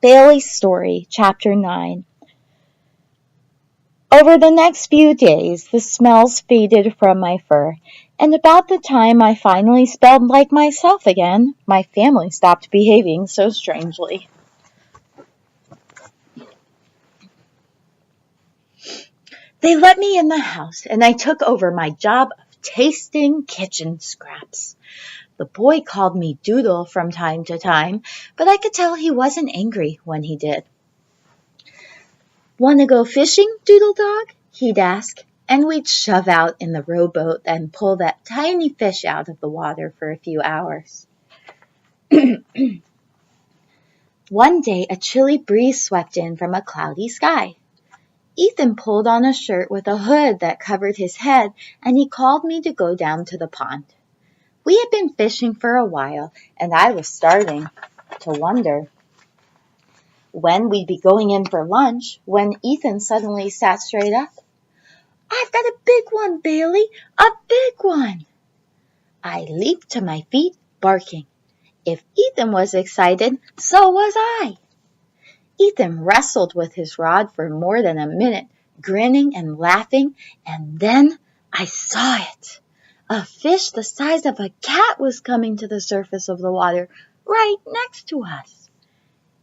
Bailey's Story, Chapter 9. Over the next few days, the smells faded from my fur, and about the time I finally smelled like myself again, my family stopped behaving so strangely. They let me in the house, and I took over my job of tasting kitchen scraps. The boy called me Doodle from time to time, but I could tell he wasn't angry when he did. "Want to go fishing, Doodle Dog?" he'd ask, and we'd shove out in the rowboat and pull that tiny fish out of the water for a few hours. One day a chilly breeze swept in from a cloudy sky. Ethan pulled on a shirt with a hood that covered his head, and he called me to go down to the pond. We had been fishing for a while, and I was starting to wonder when we'd be going in for lunch, when Ethan suddenly sat straight up. "I've got a big one, Bailey, a big one!" I leaped to my feet, barking. If Ethan was excited, so was I. Ethan wrestled with his rod for more than a minute, grinning and laughing, and then I saw it. A fish the size of a cat was coming to the surface of the water right next to us.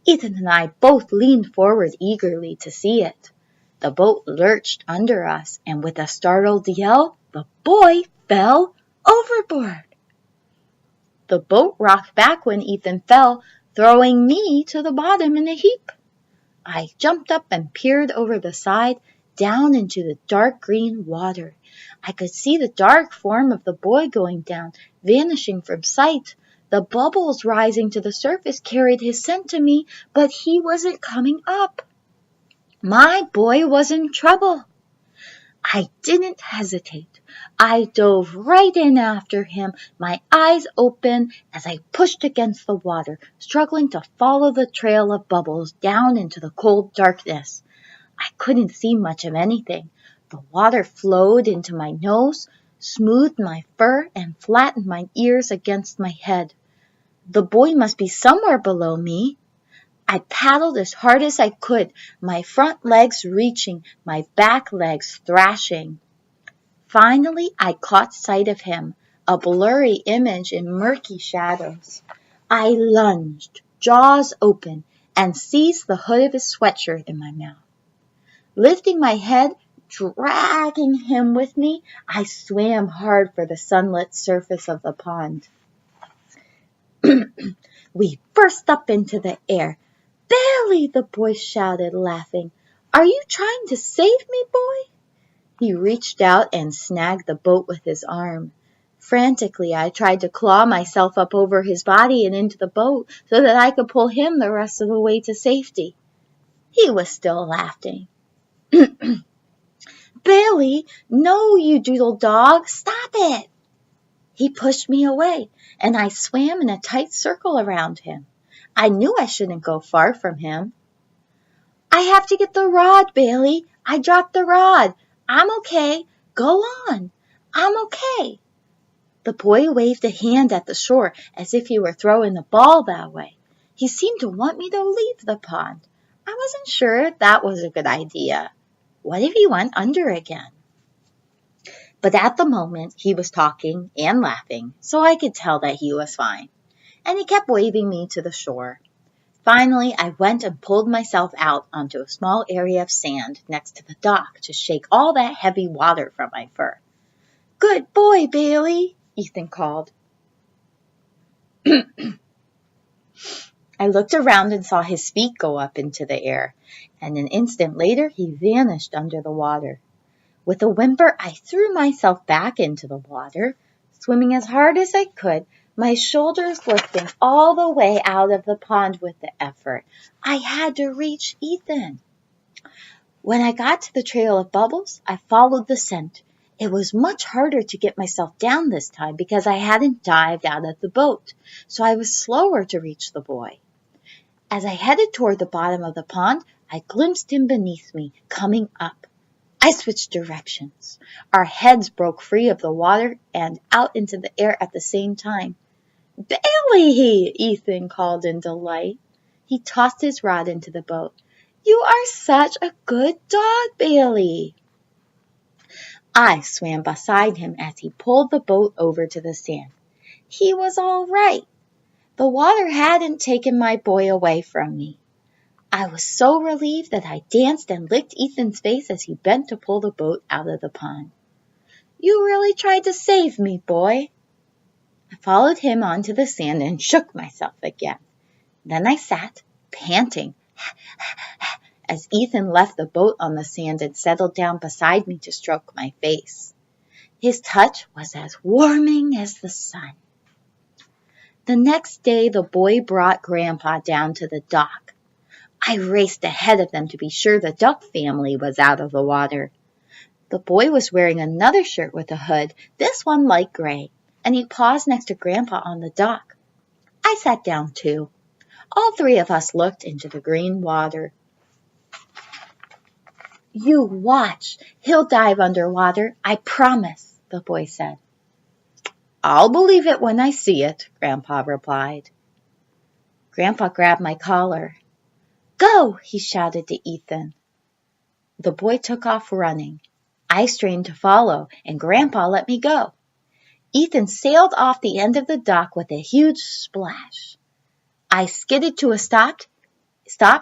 Ethan and I both leaned forward eagerly to see it. The boat lurched under us, and with a startled yell, the boy fell overboard. The boat rocked back when Ethan fell, throwing me to the bottom in a heap. I jumped up and peered over the side, down into the dark green water. I could see the dark form of the boy going down, vanishing from sight. The bubbles rising to the surface carried his scent to me, but he wasn't coming up. My boy was in trouble. I didn't hesitate. I dove right in after him, my eyes open as I pushed against the water, struggling to follow the trail of bubbles down into the cold darkness. I couldn't see much of anything. The water flowed into my nose, smoothed my fur, and flattened my ears against my head. The boy must be somewhere below me. I paddled as hard as I could, my front legs reaching, my back legs thrashing. Finally, I caught sight of him, a blurry image in murky shadows. I lunged, jaws open, and seized the hood of his sweatshirt in my mouth. Lifting my head, dragging him with me, I swam hard for the sunlit surface of the pond. We burst up into the air. "Bailey!" the boy shouted, laughing. "Are you trying to save me, boy?" He reached out and snagged the boat with his arm. Frantically, I tried to claw myself up over his body and into the boat so that I could pull him the rest of the way to safety. He was still laughing. "Bailey, no, you doodle dog, stop it!" He pushed me away, and I swam in a tight circle around him. I knew I shouldn't go far from him. "I have to get the rod, Bailey. I dropped the rod. I'm okay. Go on. I'm okay." The boy waved a hand at the shore as if he were throwing the ball that way. He seemed to want me to leave the pond. I wasn't sure that was a good idea. What if he went under again? But at the moment, he was talking and laughing, so I could tell that he was fine. And he kept waving me to the shore. Finally, I went and pulled myself out onto a small area of sand next to the dock to shake all that heavy water from my fur. "Good boy, Bailey," Ethan called. I looked around and saw his feet go up into the air, and an instant later he vanished under the water. With a whimper, I threw myself back into the water, swimming as hard as I could, my shoulders lifting all the way out of the pond with the effort. I had to reach Ethan. When I got to the trail of bubbles, I followed the scent. It was much harder to get myself down this time because I hadn't dived out of the boat, so I was slower to reach the boy. As I headed toward the bottom of the pond, I glimpsed him beneath me, coming up. I switched directions. Our heads broke free of the water and out into the air at the same time. "Bailey!" Ethan called in delight. He tossed his rod into the boat. "You are such a good dog, Bailey." I swam beside him as he pulled the boat over to the sand. He was all right. The water hadn't taken my boy away from me. I was so relieved that I danced and licked Ethan's face as he bent to pull the boat out of the pond. "You really tried to save me, boy." I followed him onto the sand and shook myself again. Then I sat, panting, as Ethan left the boat on the sand and settled down beside me to stroke my face. His touch was as warming as the sun. The next day, the boy brought Grandpa down to the dock. I raced ahead of them to be sure the duck family was out of the water. The boy was wearing another shirt with a hood, this one light gray, and he paused next to Grandpa on the dock. I sat down too. All three of us looked into the green water. "You watch. He'll dive underwater, I promise," the boy said. "I'll believe it when I see it," Grandpa replied. Grandpa grabbed my collar. "Go!" he shouted to Ethan. The boy took off running. I strained to follow, and Grandpa let me go. Ethan sailed off the end of the dock with a huge splash. I skidded to a stop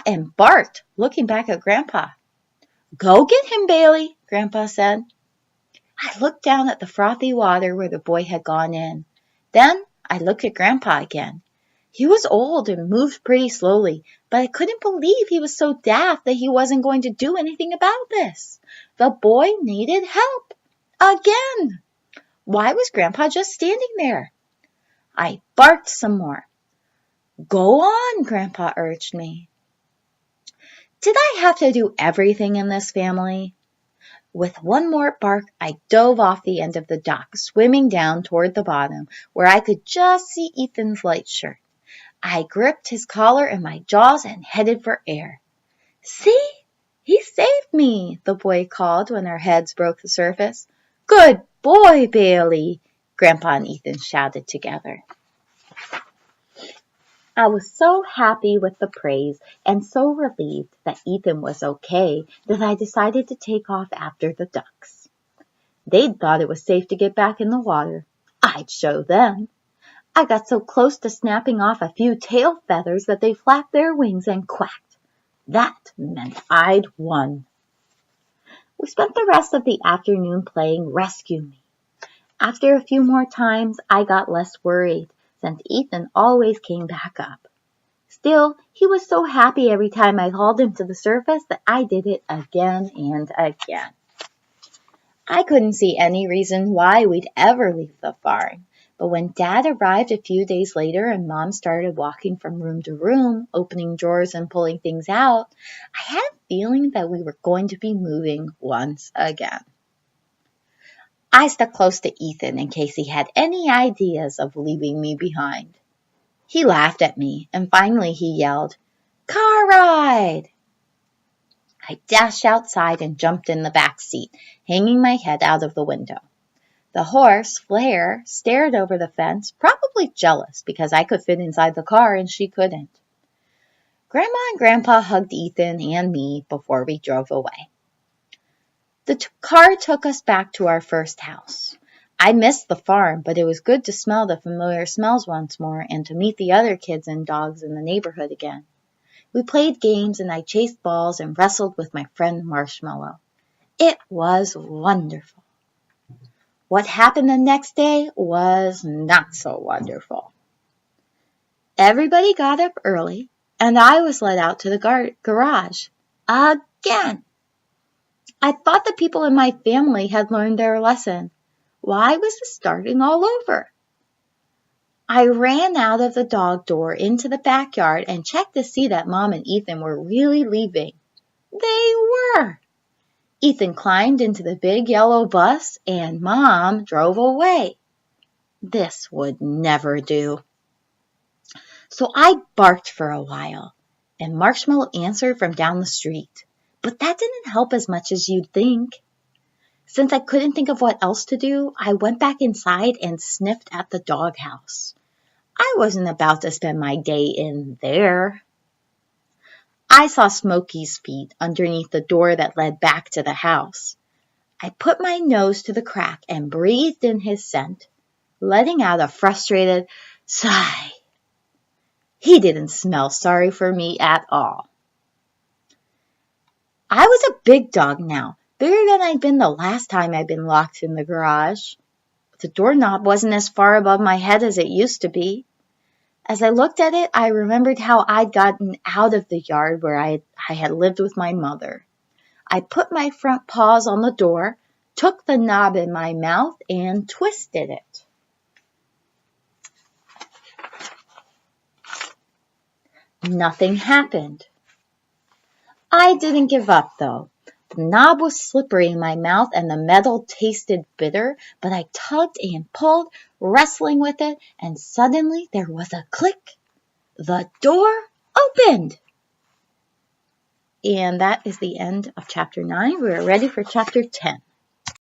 and barked, looking back at Grandpa. "Go get him, Bailey," Grandpa said. I looked down at the frothy water where the boy had gone in. Then I looked at Grandpa again. He was old and moved pretty slowly, but I couldn't believe he was so daft that he wasn't going to do anything about this. The boy needed help. Again. Why was Grandpa just standing there? I barked some more. "Go on," Grandpa urged me. Did I have to do everything in this family? With one more bark, I dove off the end of the dock, swimming down toward the bottom, where I could just see Ethan's light shirt. I gripped his collar in my jaws and headed for air. "See? He saved me," the boy called when our heads broke the surface. "Good boy, Bailey," Grandpa and Ethan shouted together. I was so happy with the praise and so relieved that Ethan was okay that I decided to take off after the ducks. They'd thought it was safe to get back in the water. I'd show them. I got so close to snapping off a few tail feathers that they flapped their wings and quacked. That meant I'd won. We spent the rest of the afternoon playing Rescue Me. After a few more times, I got less worried, since Ethan always came back up. Still, he was so happy every time I hauled him to the surface that I did it again and again. I couldn't see any reason why we'd ever leave the farm, but when Dad arrived a few days later and Mom started walking from room to room, opening drawers and pulling things out, I had a feeling that we were going to be moving once again. I stuck close to Ethan in case he had any ideas of leaving me behind. He laughed at me, and finally he yelled, "Car ride!" I dashed outside and jumped in the back seat, hanging my head out of the window. The horse, Flair, stared over the fence, probably jealous because I could fit inside the car and she couldn't. Grandma and Grandpa hugged Ethan and me before we drove away. The car took us back to our first house. I missed the farm, but it was good to smell the familiar smells once more and to meet the other kids and dogs in the neighborhood again. We played games and I chased balls and wrestled with my friend Marshmallow. It was wonderful. What happened the next day was not so wonderful. Everybody got up early, and I was let out to the garage. Again. I thought the people in my family had learned their lesson. Why was it starting all over? I ran out of the dog door into the backyard and checked to see that Mom and Ethan were really leaving. They were. Ethan climbed into the big yellow bus and Mom drove away. This would never do. So I barked for a while, and Marshmallow answered from down the street. But that didn't help as much as you'd think. Since I couldn't think of what else to do, I went back inside and sniffed at the doghouse. I wasn't about to spend my day in there. I saw Smokey's feet underneath the door that led back to the house. I put my nose to the crack and breathed in his scent, letting out a frustrated sigh. He didn't smell sorry for me at all. I was a big dog now, bigger than I'd been the last time I'd been locked in the garage. The doorknob wasn't as far above my head as it used to be. As I looked at it, I remembered how I'd gotten out of the yard where I had lived with my mother. I put my front paws on the door, took the knob in my mouth, and twisted it. Nothing happened. I didn't give up, though. The knob was slippery in my mouth and the metal tasted bitter, but I tugged and pulled, wrestling with it, and suddenly there was a click. The door opened. And that is the end of chapter 9. We're ready for chapter 10.